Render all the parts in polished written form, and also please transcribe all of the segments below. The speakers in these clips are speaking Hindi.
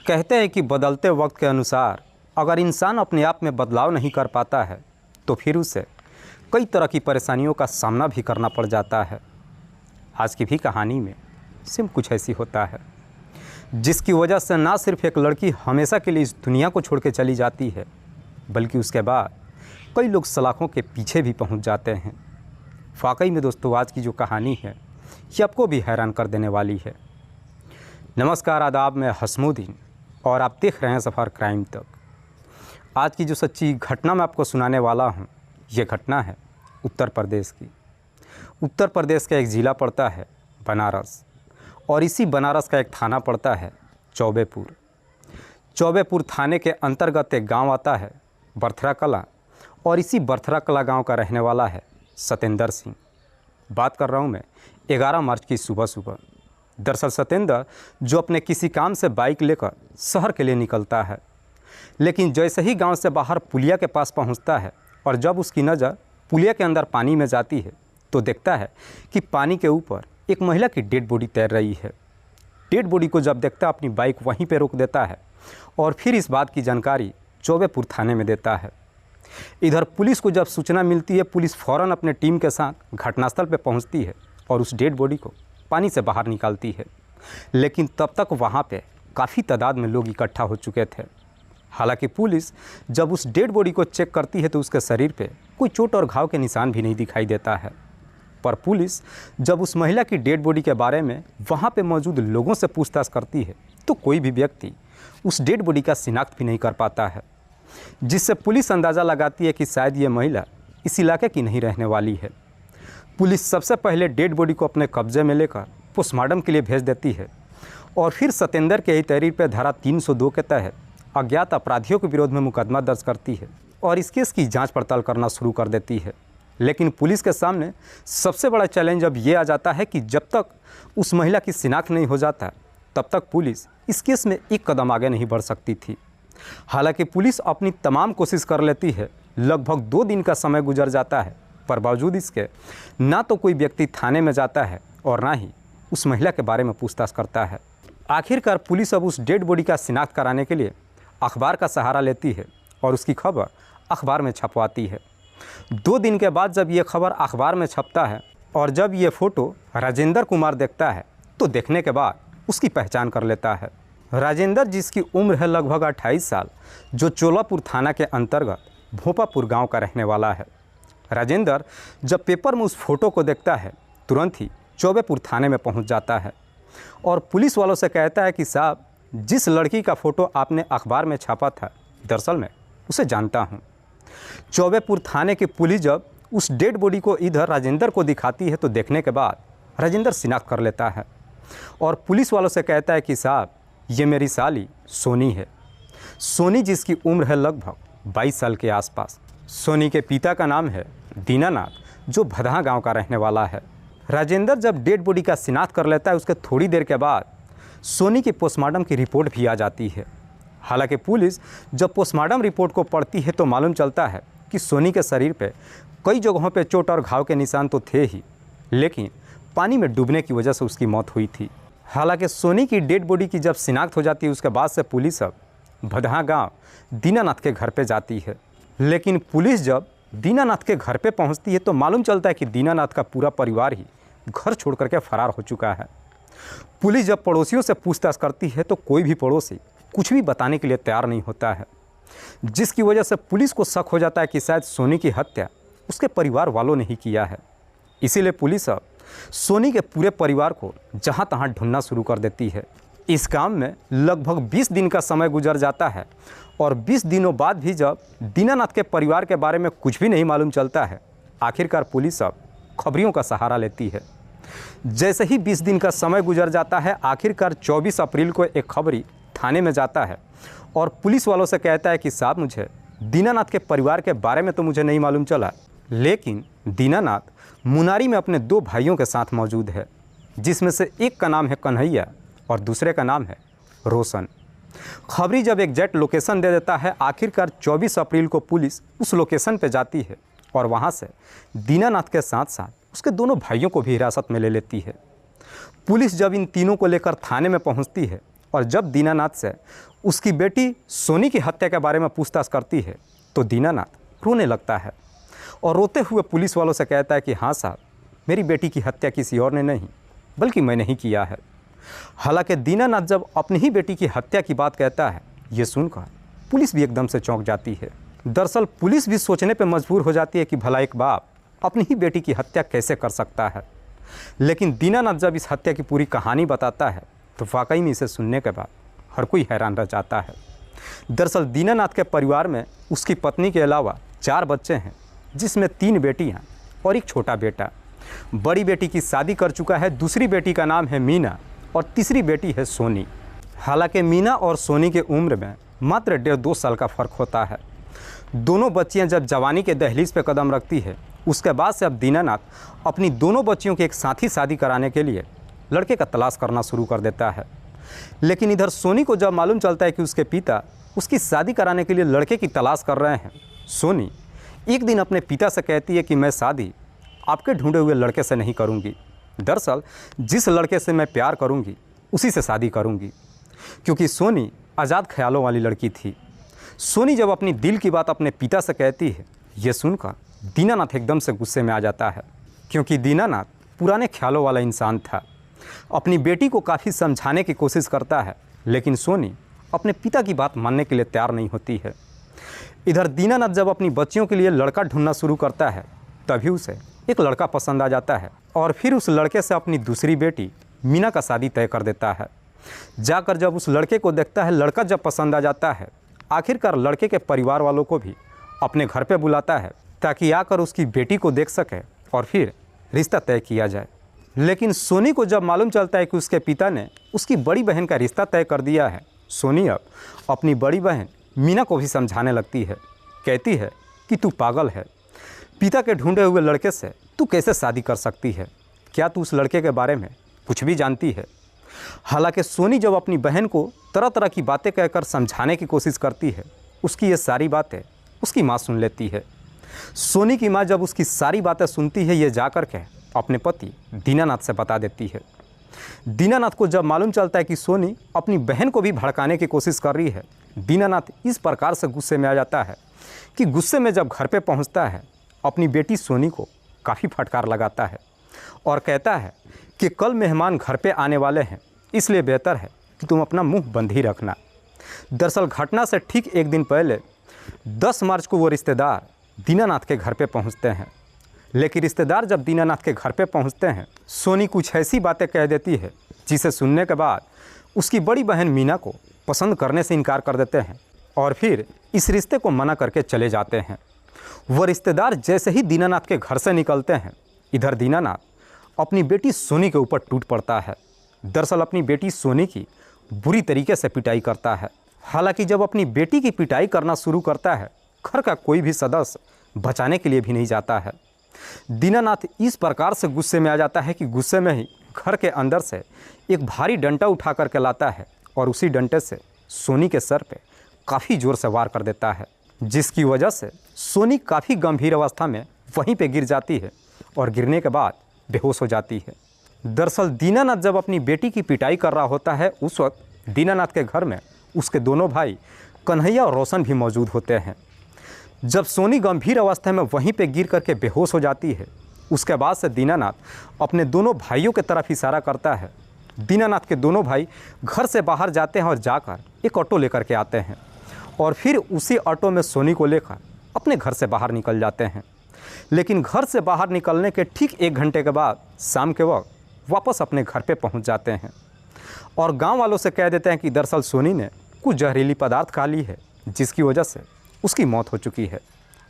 कहते हैं कि बदलते वक्त के अनुसार अगर इंसान अपने आप में बदलाव नहीं कर पाता है तो फिर उसे कई तरह की परेशानियों का सामना भी करना पड़ जाता है। आज की भी कहानी में सेम कुछ ऐसी होता है, जिसकी वजह से ना सिर्फ एक लड़की हमेशा के लिए इस दुनिया को छोड़ के चली जाती है, बल्कि उसके बाद कई लोग सलाखों के पीछे भी पहुंच जाते हैं। वाकई में दोस्तों, आज की जो कहानी है ये आपको भी हैरान कर देने वाली है। नमस्कार, आदाब, मैं हसमुद्दीन और आप देख रहे हैं सफ़र क्राइम तक। आज की जो सच्ची घटना मैं आपको सुनाने वाला हूँ, ये घटना है उत्तर प्रदेश की। उत्तर प्रदेश का एक ज़िला पड़ता है बनारस, और इसी बनारस का एक थाना पड़ता है चौबेपुर। चौबेपुर थाने के अंतर्गत एक गांव आता है बर्थरा कला, और इसी बर्थरा कला गांव का रहने वाला है सतेंद्र सिंह। बात कर रहा हूं मैं 11 मार्च की सुबह। दरअसल सतेंद्र जो अपने किसी काम से बाइक लेकर शहर के लिए निकलता है, लेकिन जैसे ही गांव से बाहर पुलिया के पास पहुंचता है और जब उसकी नज़र पुलिया के अंदर पानी में जाती है तो देखता है कि पानी के ऊपर एक महिला की डेड बॉडी तैर रही है। डेड बॉडी को जब देखता है अपनी बाइक वहीं पर रोक देता है और फिर इस बात की जानकारी चौबेपुर थाने में देता है। इधर पुलिस को जब सूचना मिलती है, पुलिस फ़ौरन अपने टीम के साथ घटनास्थल पर पहुंचती है और उस डेड बॉडी को पानी से बाहर निकालती है। लेकिन तब तक वहाँ पे काफ़ी तादाद में लोग इकट्ठा हो चुके थे। हालांकि पुलिस जब उस डेड बॉडी को चेक करती है तो उसके शरीर पे कोई चोट और घाव के निशान भी नहीं दिखाई देता है। पर पुलिस जब उस महिला की डेड बॉडी के बारे में वहाँ पे मौजूद लोगों से पूछताछ करती है तो कोई भी व्यक्ति उस डेड बॉडी का शिनाख्त भी नहीं कर पाता है, जिससे पुलिस अंदाज़ा लगाती है कि शायद ये महिला इस इलाके की नहीं रहने वाली है। पुलिस सबसे पहले डेड बॉडी को अपने कब्जे में लेकर पोस्टमार्टम के लिए भेज देती है और फिर सतेंद्र के ही तहरीर पर धारा 302 के तहत अज्ञात अपराधियों के विरोध में मुकदमा दर्ज करती है और इस केस की जांच पड़ताल करना शुरू कर देती है। लेकिन पुलिस के सामने सबसे बड़ा चैलेंज अब ये आ जाता है कि जब तक उस महिला की शिनाख्त नहीं हो जाता तब तक पुलिस इस केस में एक कदम आगे नहीं बढ़ सकती थी। हालांकि पुलिस अपनी तमाम कोशिश कर लेती है। लगभग 2 दिन का समय गुजर जाता है, पर बावजूद इसके ना तो कोई व्यक्ति थाने में जाता है और ना ही उस महिला के बारे में पूछताछ करता है। आखिरकार पुलिस अब उस डेड बॉडी का शिनाख्त कराने के लिए अखबार का सहारा लेती है और उसकी खबर अखबार में छपवाती है। 2 दिन के बाद जब ये खबर अखबार में छपता है और जब ये फ़ोटो राजेंद्र कुमार देखता है तो देखने के बाद उसकी पहचान कर लेता है। राजेंद्र, जिसकी उम्र है लगभग 28 साल, जो चोलापुर थाना के अंतर्गत भोपापुर गांव का रहने वाला है। राजेंद्र जब पेपर में उस फ़ोटो को देखता है तुरंत ही चौबेपुर थाने में पहुंच जाता है और पुलिस वालों से कहता है कि साहब, जिस लड़की का फ़ोटो आपने अखबार में छापा था, दरअसल मैं उसे जानता हूं। चौबेपुर थाने की पुलिस जब उस डेड बॉडी को इधर राजेंद्र को दिखाती है तो देखने के बाद राजेंद्र शिनाख्त कर लेता है और पुलिस वालों से कहता है कि साहब, ये मेरी साली सोनी है। सोनी, जिसकी उम्र है लगभग 22 साल के आसपास। सोनी के पिता का नाम है दीनानाथ, जो भदहा गांव का रहने वाला है। राजेंद्र जब डेड बॉडी का शिनाख्त कर लेता है उसके थोड़ी देर के बाद सोनी की पोस्टमार्टम की रिपोर्ट भी आ जाती है। हालांकि पुलिस जब पोस्टमार्टम रिपोर्ट को पढ़ती है तो मालूम चलता है कि सोनी के शरीर पे कई जगहों पे चोट और घाव के निशान तो थे ही, लेकिन पानी में डूबने की वजह से उसकी मौत हुई थी। हालांकि सोनी की डेड बॉडी की जब शिनाख्त हो जाती है उसके बाद से पुलिस अब भदहा गाँव दीनानाथ के घर पर जाती है। लेकिन पुलिस जब दीनानाथ के घर पे पहुंचती है तो मालूम चलता है कि दीनानाथ का पूरा परिवार ही घर छोड़ करके फरार हो चुका है। पुलिस जब पड़ोसियों से पूछताछ करती है तो कोई भी पड़ोसी कुछ भी बताने के लिए तैयार नहीं होता है, जिसकी वजह से पुलिस को शक हो जाता है कि शायद सोनी की हत्या उसके परिवार वालों ने ही किया है। इसीलिए पुलिस अब सोनी के पूरे परिवार को जहाँ तहाँ ढूंढना शुरू कर देती है। इस काम में लगभग 20 दिन का समय गुजर जाता है और 20 दिनों बाद भी जब दीनानाथ के परिवार के बारे में कुछ भी नहीं मालूम चलता है, आखिरकार पुलिस अब खबरियों का सहारा लेती है। जैसे ही 20 दिन का समय गुजर जाता है, आखिरकार 24 अप्रैल को एक खबरी थाने में जाता है और पुलिस वालों से कहता है कि साहब, मुझे दीनानाथ के परिवार के बारे में तो मुझे नहीं मालूम चला, लेकिन दीनानाथ मुनारी में अपने 2 भाइयों के साथ मौजूद है, जिसमें से एक का नाम है कन्हैया और दूसरे का नाम है रोशन। खबरी जब एग्जैक्ट लोकेशन दे देता है, आखिरकार 24 अप्रैल को पुलिस उस लोकेशन पर जाती है और वहाँ से दीनानाथ के साथ साथ उसके दोनों भाइयों को भी हिरासत में ले लेती है। पुलिस जब इन तीनों को लेकर थाने में पहुंचती है और जब दीनानाथ से उसकी बेटी सोनी की हत्या के बारे में पूछताछ करती है तो दीनानाथ रोने लगता है और रोते हुए पुलिस वालों से कहता है कि हाँ साहब, मेरी बेटी की हत्या किसी और ने नहीं बल्कि मैंने ही किया है। हालांकि दीनानाथ जब अपनी ही बेटी की हत्या की बात कहता है, ये सुनकर पुलिस भी एकदम से चौंक जाती है। दरअसल पुलिस भी सोचने पर मजबूर हो जाती है कि भला एक बाप अपनी ही बेटी की हत्या कैसे कर सकता है। लेकिन दीनानाथ जब इस हत्या की पूरी कहानी बताता है तो वाकई में इसे सुनने के बाद हर कोई हैरान रह जाता है। दरअसल दीनानाथ के परिवार में उसकी पत्नी के अलावा 4 बच्चे हैं, जिसमें 3 बेटियां और एक छोटा बेटा। बड़ी बेटी की शादी कर चुका है, दूसरी बेटी का नाम है मीना और तीसरी बेटी है सोनी। हालांकि मीना और सोनी के उम्र में मात्र 1.5-2 साल का फ़र्क होता है। दोनों बच्चियां जब जवानी के दहलीज पर कदम रखती है, उसके बाद से अब दीनानाथ अपनी दोनों बच्चियों के एक साथ ही शादी कराने के लिए लड़के का तलाश करना शुरू कर देता है। लेकिन इधर सोनी को जब मालूम चलता है कि उसके पिता उसकी शादी कराने के लिए लड़के की तलाश कर रहे हैं, सोनी एक दिन अपने पिता से कहती है कि मैं शादी आपके ढूंढे हुए लड़के से नहीं करूंगी। दरअसल जिस लड़के से मैं प्यार करूंगी उसी से शादी करूंगी, क्योंकि सोनी आज़ाद ख्यालों वाली लड़की थी। सोनी जब अपनी दिल की बात अपने पिता से कहती है, ये सुनकर दीनानाथ एकदम से गुस्से में आ जाता है, क्योंकि दीनानाथ पुराने ख्यालों वाला इंसान था। अपनी बेटी को काफ़ी समझाने की कोशिश करता है, लेकिन सोनी अपने पिता की बात मानने के लिए तैयार नहीं होती है। इधर दीनानाथ जब अपनी बच्चियों के लिए लड़का ढूंढना शुरू करता है, तभी उसे एक लड़का पसंद आ जाता है और फिर उस लड़के से अपनी दूसरी बेटी मीना का शादी तय कर देता है। जाकर जब उस लड़के को देखता है, लड़का जब पसंद आ जाता है, आखिरकार लड़के के परिवार वालों को भी अपने घर पे बुलाता है ताकि आकर उसकी बेटी को देख सके और फिर रिश्ता तय किया जाए। लेकिन सोनी को जब मालूम चलता है कि उसके पिता ने उसकी बड़ी बहन का रिश्ता तय कर दिया है, सोनी अब अपनी बड़ी बहन मीना को भी समझाने लगती है। कहती है कि तू पागल है, पिता के ढूंढे हुए लड़के से तू कैसे शादी कर सकती है? क्या तू उस लड़के के बारे में कुछ भी जानती है? हालांकि सोनी जब अपनी बहन को तरह तरह की बातें कहकर समझाने की कोशिश करती है, उसकी ये सारी बातें उसकी माँ सुन लेती है। सोनी की माँ जब उसकी सारी बातें सुनती है, ये जाकर के अपने पति दीनानाथ से बता देती है। दीनानाथ को जब मालूम चलता है कि सोनी अपनी बहन को भी भड़काने की कोशिश कर रही है, दीनानाथ इस प्रकार से गुस्से में आ जाता है कि गुस्से में जब घर पे पहुंचता है, अपनी बेटी सोनी को काफ़ी फटकार लगाता है और कहता है कि कल मेहमान घर पे आने वाले हैं, इसलिए बेहतर है कि तुम अपना मुंह बंद ही रखना। दरअसल घटना से ठीक एक दिन पहले 10 मार्च को वो रिश्तेदार दीनानाथ के घर पे पहुंचते हैं। लेकिन रिश्तेदार जब दीनानाथ के घर पे पहुंचते हैं, सोनी कुछ ऐसी बातें कह देती है जिसे सुनने के बाद उसकी बड़ी बहन मीना को पसंद करने से इनकार कर देते हैं और फिर इस रिश्ते को मना करके चले जाते हैं। वह रिश्तेदार जैसे ही दीनानाथ के घर से निकलते हैं, इधर दीनानाथ अपनी बेटी सोनी के ऊपर टूट पड़ता है। दरअसल अपनी बेटी सोनी की बुरी तरीके से पिटाई करता है। हालांकि जब अपनी बेटी की पिटाई करना शुरू करता है, घर का कोई भी सदस्य बचाने के लिए भी नहीं जाता है। दीनानाथ इस प्रकार से गुस्से में आ जाता है कि गुस्से में ही घर के अंदर से एक भारी डंडा उठा करके लाता है और उसी डंडे से सोनी के सर पे काफ़ी ज़ोर से वार कर देता है, जिसकी वजह से सोनी काफ़ी गंभीर अवस्था में वहीं पे गिर जाती है और गिरने के बाद बेहोश हो जाती है। दरअसल दीनानाथ जब अपनी बेटी की पिटाई कर रहा होता है, उस वक्त दीनानाथ के घर में उसके दोनों भाई कन्हैया और रोशन भी मौजूद होते हैं। जब सोनी गंभीर अवस्था में वहीं पे गिर करके बेहोश हो जाती है, उसके बाद से दीनानाथ अपने दोनों भाइयों की तरफ इशारा करता है। दीनानाथ के दोनों भाई घर से बाहर जाते हैं और जाकर एक ऑटो लेकर के आते हैं और फिर उसी ऑटो में सोनी को लेकर अपने घर से बाहर निकल जाते हैं। लेकिन घर से बाहर निकलने के ठीक 1 घंटे के बाद शाम के वक्त वापस अपने घर पे पहुंच जाते हैं और गांव वालों से कह देते हैं कि दरअसल सोनी ने कुछ जहरीली पदार्थ खा ली है, जिसकी वजह से उसकी मौत हो चुकी है।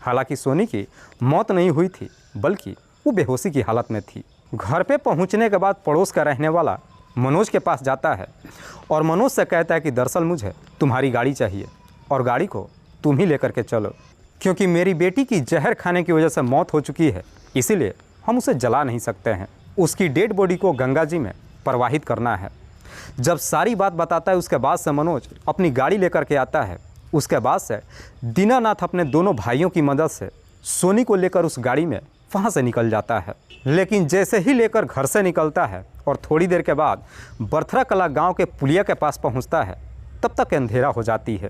हालांकि सोनी की मौत नहीं हुई थी, बल्कि वो बेहोशी की हालत में थी। घर पे पहुंचने के बाद पड़ोस का रहने वाला मनोज के पास जाता है और मनोज से कहता है कि दरअसल मुझे तुम्हारी गाड़ी चाहिए और गाड़ी को तुम ही लेकर के चलो, क्योंकि मेरी बेटी की जहर खाने की वजह से मौत हो चुकी है, इसीलिए हम उसे जला नहीं सकते हैं। उसकी डेड बॉडी को गंगा जी में प्रवाहित करना है। जब सारी बात बताता है, उसके बाद से मनोज अपनी गाड़ी लेकर के आता है। उसके बाद से दीनानाथ अपने दोनों भाइयों की मदद से सोनी को लेकर उस गाड़ी में वहाँ से निकल जाता है। लेकिन जैसे ही लेकर घर से निकलता है और थोड़ी देर के बाद बरथरा कला गांव के पुलिया के पास पहुंचता है, तब तक अंधेरा हो जाती है।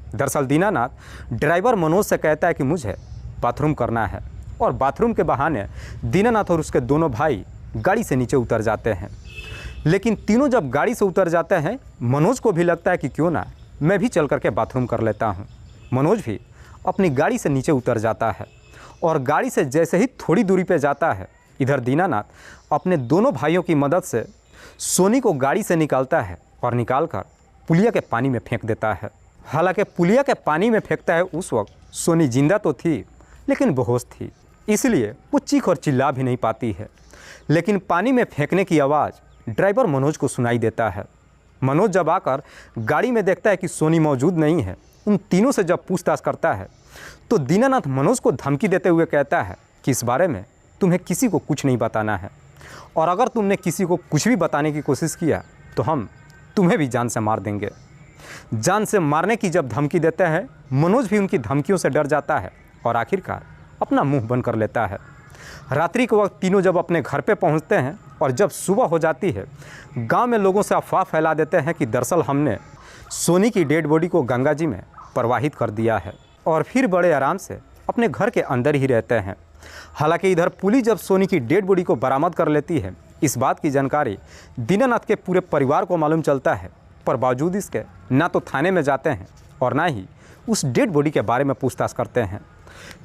दरअसल दीनानाथ ड्राइवर मनोज से कहता है कि मुझे बाथरूम करना है, और बाथरूम के बहाने दीनानाथ और उसके दोनों भाई गाड़ी से नीचे उतर जाते हैं। लेकिन तीनों जब गाड़ी से उतर जाते हैं, मनोज को भी लगता है कि क्यों ना मैं भी चल करके बाथरूम कर लेता हूँ। मनोज भी अपनी गाड़ी से नीचे उतर जाता है और गाड़ी से जैसे ही थोड़ी दूरी पे जाता है, इधर दीनानाथ अपने दोनों भाइयों की मदद से सोनी को गाड़ी से निकालता है और निकालकर पुलिया के पानी में फेंक देता है। हालांकि पुलिया के पानी में फेंकता है उस वक्त सोनी जिंदा तो थी, लेकिन बेहोश थी, इसलिए वो चीख और चिल्ला भी नहीं पाती है। लेकिन पानी में फेंकने की आवाज़ ड्राइवर मनोज को सुनाई देता है। मनोज जब आकर गाड़ी में देखता है कि सोनी मौजूद नहीं है, उन तीनों से जब पूछताछ करता है तो दीनानाथ मनोज को धमकी देते हुए कहता है कि इस बारे में तुम्हें किसी को कुछ नहीं बताना है, और अगर तुमने किसी को कुछ भी बताने की कोशिश किया तो हम तुम्हें भी जान से मार देंगे। जान से मारने की जब धमकी देते हैं, मनोज भी उनकी धमकियों से डर जाता है और आखिरकार अपना मुंह बंद कर लेता है। रात्रि के वक्त तीनों जब अपने घर पे पहुंचते हैं और जब सुबह हो जाती है, गांव में लोगों से अफवाह फैला देते हैं कि दरअसल हमने सोनी की डेड बॉडी को गंगा जी में प्रवाहित कर दिया है, और फिर बड़े आराम से अपने घर के अंदर ही रहते हैं। हालांकि इधर पुलिस जब सोनी की डेड बॉडी को बरामद कर लेती है, इस बात की जानकारी दीनानाथ के पूरे परिवार को मालूम चलता है, पर बावजूद इसके ना तो थाने में जाते हैं और ना ही उस डेड बॉडी के बारे में पूछताछ करते हैं।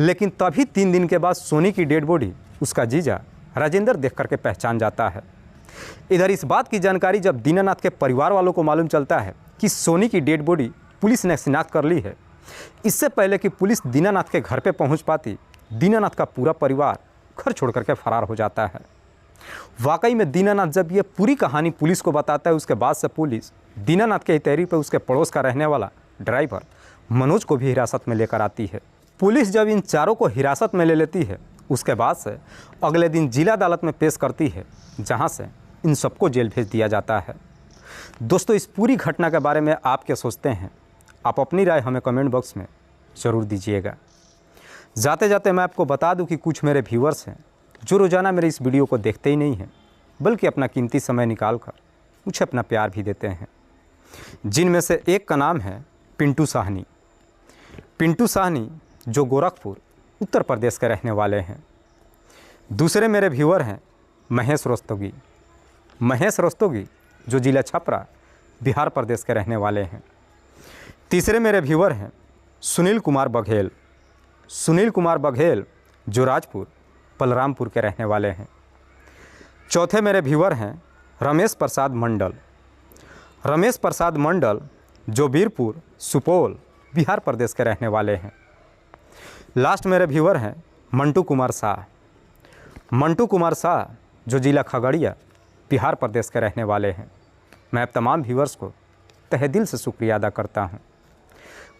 लेकिन तभी 3 दिन के बाद सोनी की डेड बॉडी उसका जीजा राजेंद्र देख करके पहचान जाता है। इधर इस बात की जानकारी जब दीनानाथ के परिवार वालों को मालूम चलता है कि सोनी की डेड बॉडी पुलिस ने शिनाख्त कर ली है, इससे पहले कि पुलिस दीनानाथ के घर पे पहुंच पाती, दीनानाथ का पूरा परिवार घर छोड़ करके फरार हो जाता है। वाकई में दीनानाथ जब ये पूरी कहानी पुलिस को बताता है, उसके बाद से पुलिस दीनानाथ के हितैषी पर उसके पड़ोस का रहने वाला ड्राइवर मनोज को भी हिरासत में लेकर आती है। पुलिस जब इन चारों को हिरासत में ले लेती है, उसके बाद से अगले दिन जिला अदालत में पेश करती है, जहां से इन सबको जेल भेज दिया जाता है। दोस्तों, इस पूरी घटना के बारे में आप क्या सोचते हैं? आप अपनी राय हमें कमेंट बॉक्स में ज़रूर दीजिएगा। जाते जाते मैं आपको बता दूं कि कुछ मेरे व्यूअर्स हैं जो रोज़ाना मेरे इस वीडियो को देखते ही नहीं हैं, बल्कि अपना कीमती समय निकाल कर मुझे अपना प्यार भी देते हैं। जिनमें से एक का नाम है पिंटू साहनी। पिंटू साहनी जो गोरखपुर उत्तर प्रदेश के रहने वाले हैं। दूसरे मेरे व्यूअर हैं महेश रस्तोगी। महेश रस्तोगी जो जिला छपरा बिहार प्रदेश के रहने वाले हैं। तीसरे मेरे व्यूअर हैं सुनील कुमार बघेल। सुनील कुमार बघेल जो राजपुर बलरामपुर के रहने वाले हैं। चौथे मेरे व्यूअर हैं रमेश प्रसाद मंडल। रमेश प्रसाद मंडल जो वीरपुर सुपौल बिहार प्रदेश के रहने वाले हैं। लास्ट मेरे व्यूअर हैं मंटू कुमार शाह। मंटू कुमार शाह जो जिला खगड़िया बिहार प्रदेश के रहने वाले हैं। मैं अब तमाम व्यूअर्स को तहे दिल से शुक्रिया अदा करता हूं।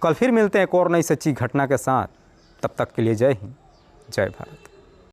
कल फिर मिलते हैं एक और नई सच्ची घटना के साथ। तब तक के लिए जय हिंद, जय भारत।